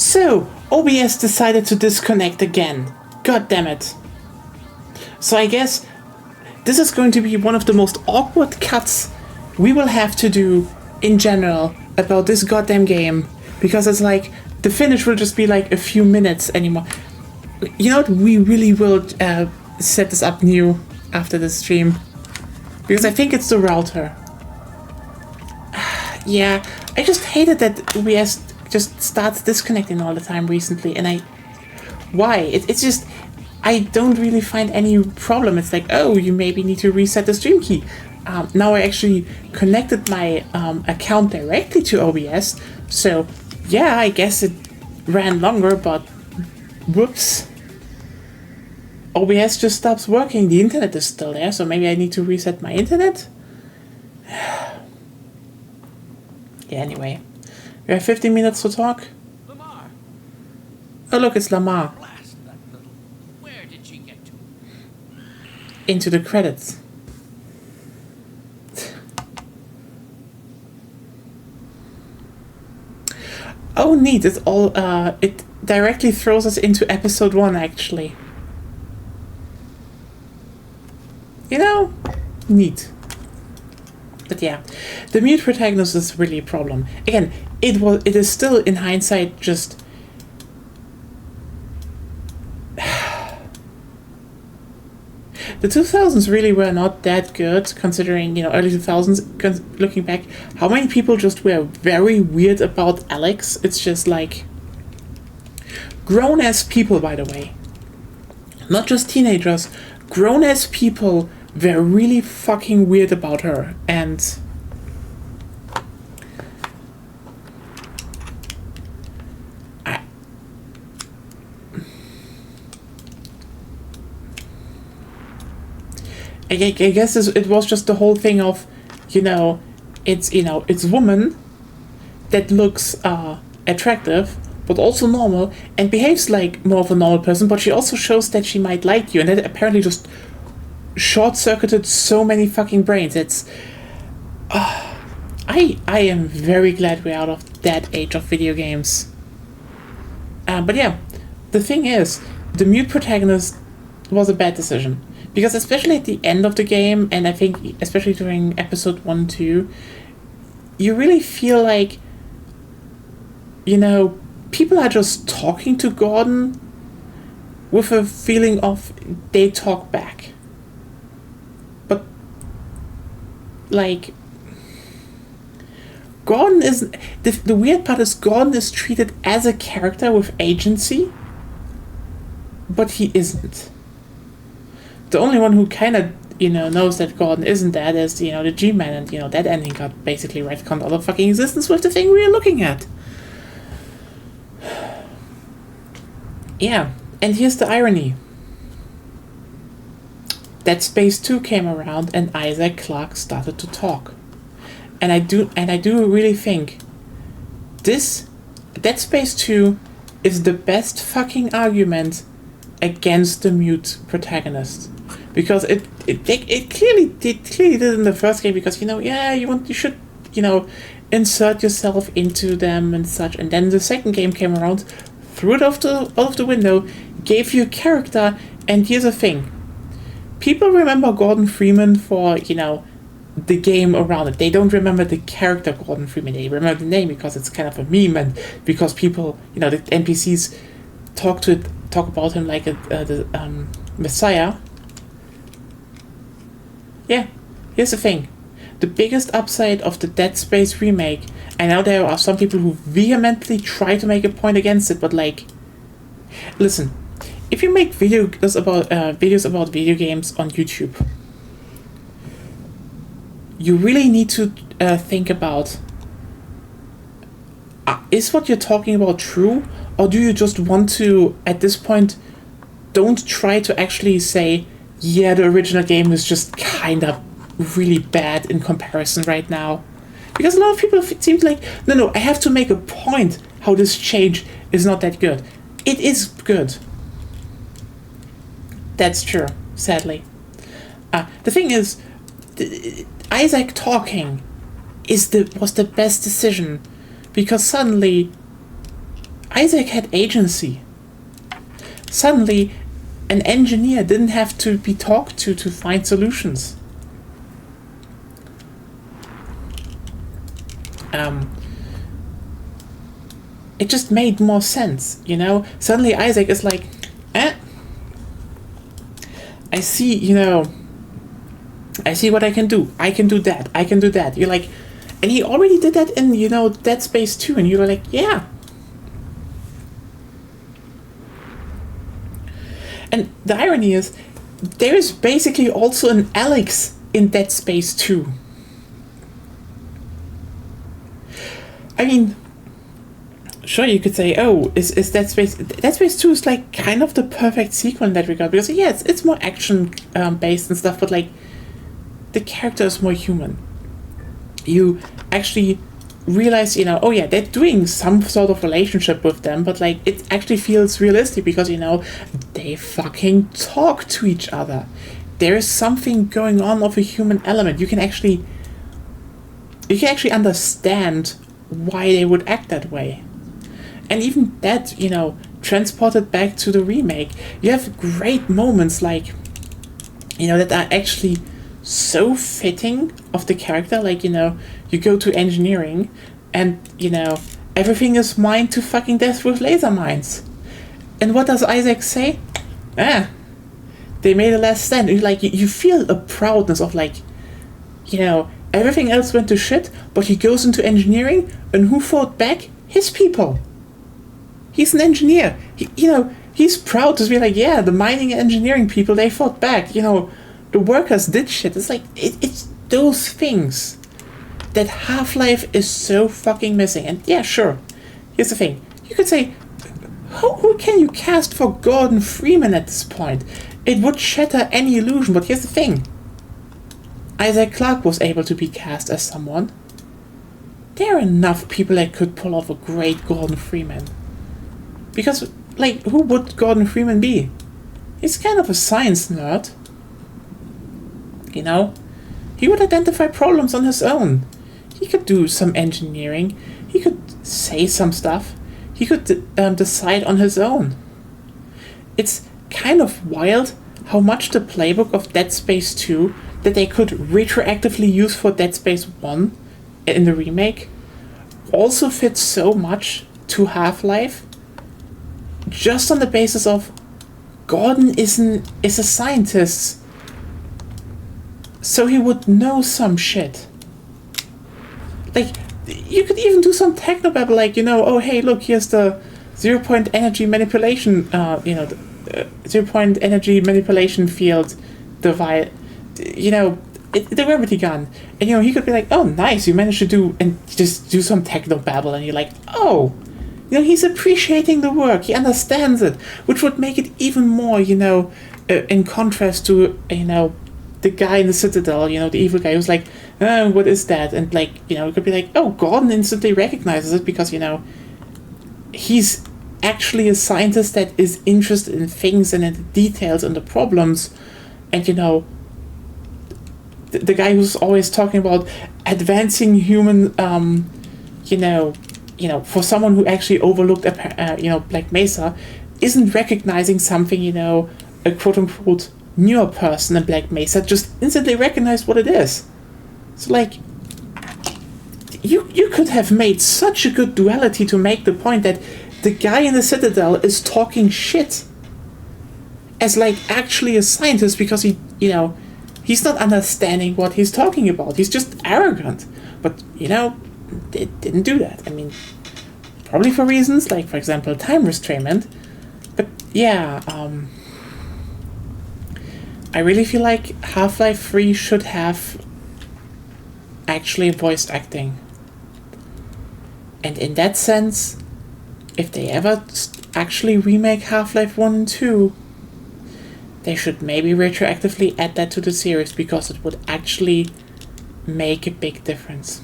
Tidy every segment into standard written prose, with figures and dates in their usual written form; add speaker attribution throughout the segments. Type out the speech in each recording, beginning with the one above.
Speaker 1: So, OBS decided to disconnect again. God damn it. So I guess this is going to be one of the most awkward cuts we will have to do in general about this goddamn game. Because it's like, the finish will just be like a few minutes anymore. You know what, we really will set this up new after the stream. Because I think it's the router. Yeah, I just hated that OBS just starts disconnecting all the time recently, and why? It's just, I don't really find any problem. It's like, oh, you maybe need to reset the stream key. Now I actually connected my account directly to OBS, so yeah, I guess it ran longer, but whoops. OBS just stops working. The internet is still there, so maybe I need to reset my internet? Yeah, anyway. We have 15 minutes to talk.
Speaker 2: Lamar.
Speaker 1: Oh look, it's Lamar.
Speaker 2: Blast that little. Where did she get to?
Speaker 1: Into the credits. Oh neat, it's all it directly throws us into episode 1 actually. You know, neat. But yeah, the mute protagonist is really a problem. Again, it is still in hindsight just the 2000s really were not that good, considering, you know, early 2000s, looking back, how many people just were very weird about Alex. It's just like grown-ass people, by the way. Not just teenagers, grown-ass people were really fucking weird about her, and I guess it was just the whole thing of, it's woman that looks attractive, but also normal, and behaves like more of a normal person, but she also shows that she might like you, and that apparently just short-circuited so many fucking brains. It's I am very glad we're out of that age of video games. But yeah, the thing is, the mute protagonist was a bad decision, because especially at the end of the game, and I think especially during episode 1, 2, you really feel like, people are just talking to Gordon with a feeling of they talk back. But, like, Gordon is... The weird part is Gordon is treated as a character with agency, but he isn't. The only one who kind of, knows that Gordon isn't that is, the G-Man, and, that ending got basically retconned out of fucking existence with the thing we are looking at. Yeah, and here's the irony. Dead Space 2 came around and Isaac Clarke started to talk. And I do really think Dead Space 2 is the best fucking argument against the mute protagonist. Because it clearly did in the first game, because you should insert yourself into them and such, and then the second game came around, threw it out of the window, gave you a character, and here's the thing. People remember Gordon Freeman for, the game around it. They don't remember the character Gordon Freeman. They remember the name because it's kind of a meme, and because people, the NPCs talk about him like the Messiah. Yeah, here's the thing. The biggest upside of the Dead Space remake, I know there are some people who vehemently try to make a point against it, but listen, if you make videos about video games on YouTube, you really need to think about, is what you're talking about true, or do you just want to, at this point, don't try to actually say, yeah, the original game is just kind of really bad in comparison right now. Because a lot of people seem like, no, I have to make a point how this change is not that good. It is good. That's true, sadly. The thing is, Isaac talking was the best decision, because suddenly Isaac had agency. Suddenly, an engineer didn't have to be talked to find solutions. It just made more sense, you know? Suddenly Isaac is like, I see what I can do. I can do that. I can do that. You're like, and he already did that in, Dead Space 2, and you're like, yeah. And the irony is, there is basically also an Alex in Dead Space 2. I mean, sure, you could say, oh, is Dead Space 2 is like kind of the perfect sequel in that regard, because yeah, it's more action based and stuff, but like the character is more human. You actually realize, oh yeah, they're doing some sort of relationship with them, but like it actually feels realistic because they fucking talk to each other. There is something going on of a human element. You can actually understand why they would act that way. And even that, transported back to the remake, you have great moments like, that are actually so fitting of the character. Like, you go to engineering and, everything is mined to fucking death with laser mines. And what does Isaac say? They made a last stand. You feel a proudness of like, everything else went to shit, but he goes into engineering, and who fought back? His people. He's an engineer. He's proud to be like, yeah, the mining and engineering people, they fought back. The workers did shit. It's like, it's those things that Half-Life is so fucking missing. And yeah, sure. Here's the thing. You could say, who can you cast for Gordon Freeman at this point? It would shatter any illusion, but here's the thing. Isaac Clarke was able to be cast as someone. There are enough people that could pull off a great Gordon Freeman. Because, like, who would Gordon Freeman be? He's kind of a science nerd. He would identify problems on his own. He could do some engineering. He could say some stuff. He could decide on his own. It's kind of wild how much the playbook of Dead Space 2 that they could retroactively use for Dead Space 1 in the remake also fits so much to Half-Life, just on the basis of Gordon is a scientist, so he would know some shit. Like, you could even do some technobabble, like, oh hey, look, here's the 0-point energy manipulation, the 0-point energy manipulation field device, the gravity gun. And, he could be like, oh, nice, you managed to do, and just do some technobabble, and you're like, oh, he's appreciating the work, he understands it, which would make it even more, in contrast to, the guy in the Citadel, the evil guy who's like, what is that? And like, it could be like, oh, Gordon instantly recognizes it because, he's actually a scientist that is interested in things and in the details and the problems. And, the guy who's always talking about advancing human, for someone who actually overlooked, Black Mesa, isn't recognizing something, a quote-unquote newer person in Black Mesa just instantly recognized what it is. So, like, you could have made such a good duality to make the point that the guy in the Citadel is talking shit as, like, actually a scientist because he, he's not understanding what he's talking about. He's just arrogant. But, they didn't do that. I mean, probably for reasons like, for example, time restraint. But, yeah, I really feel like Half-Life 3 should have actually voice acting. And in that sense, if they ever actually remake Half-Life 1 and 2, they should maybe retroactively add that to the series because it would actually make a big difference.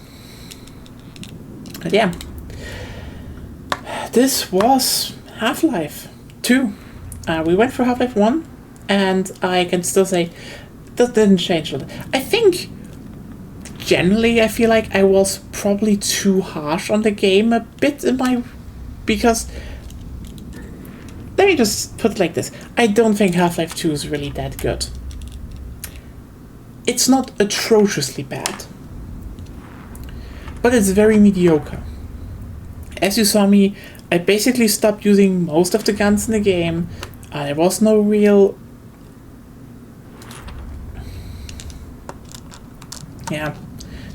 Speaker 1: But yeah, this was Half-Life 2. We went for Half-Life 1, and I can still say that didn't change a lot. I think generally I feel like I was probably too harsh on the game a bit because let me just put it like this. I don't think Half-Life 2 is really that good. It's not atrociously bad, but it's very mediocre. As you saw me, I basically stopped using most of the guns in the game. There was no real... Yeah,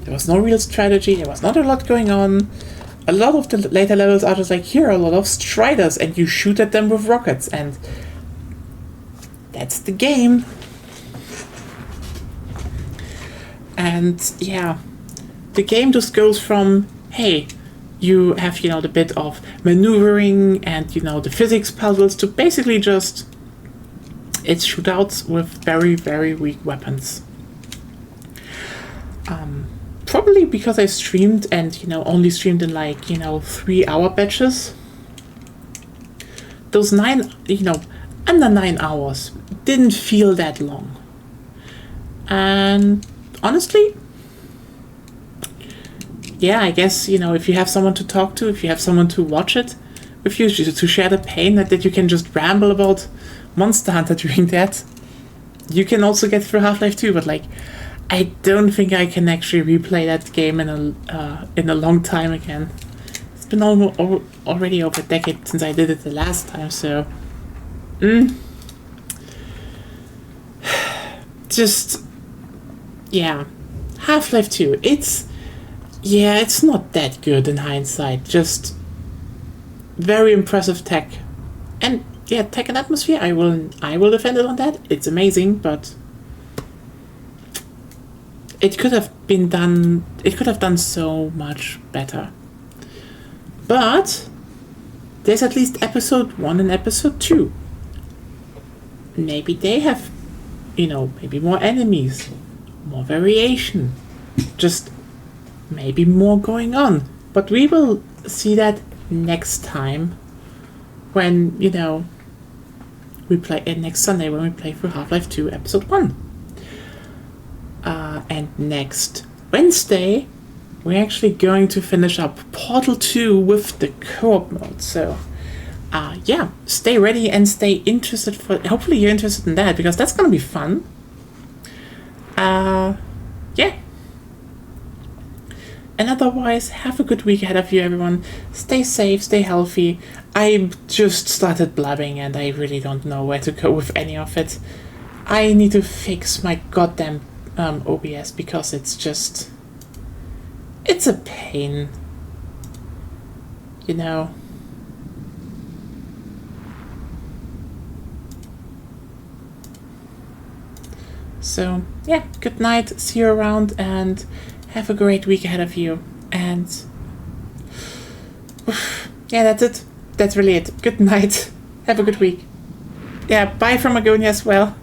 Speaker 1: there was no real strategy, there was not a lot going on. A lot of the later levels are just like, here are a lot of striders, and you shoot at them with rockets, and that's the game. And yeah, the game just goes from, hey, you have, the bit of maneuvering and, the physics puzzles, to basically just, it's shootouts with very, very weak weapons. Probably because I streamed and, only streamed in 3-hour batches. Those under 9 hours didn't feel that long. And honestly, yeah, I guess, if you have someone to talk to, if you have someone to watch it with you, to share the pain, that you can just ramble about Monster Hunter during that, you can also get through Half-Life 2, but I don't think I can actually replay that game in a long time again. It's been already over a decade since I did it the last time, so... Just... Yeah. Half-Life 2, it's not that good in hindsight, just very impressive tech. And yeah, tech and atmosphere, I will defend it on that. It's amazing, but it could have done so much better. But there's at least episode 1 and episode 2. Maybe they have, maybe more enemies, more variation, just maybe more going on. But we will see that next time when, we play next Sunday when we play through Half-Life 2 episode 1. And next Wednesday, we're actually going to finish up Portal 2 with the co-op mode. So, yeah, stay ready and stay interested hopefully you're interested in that, because that's going to be fun. Yeah. And otherwise, have a good week ahead of you, everyone. Stay safe, stay healthy. I just started blabbing and I really don't know where to go with any of it. I need to fix my goddamn OBS, because it's a pain. So, yeah, good night, see you around, and have a great week ahead of you. And yeah, that's it. That's really it. Good night. Have a good week. Yeah, bye from Agonia as well.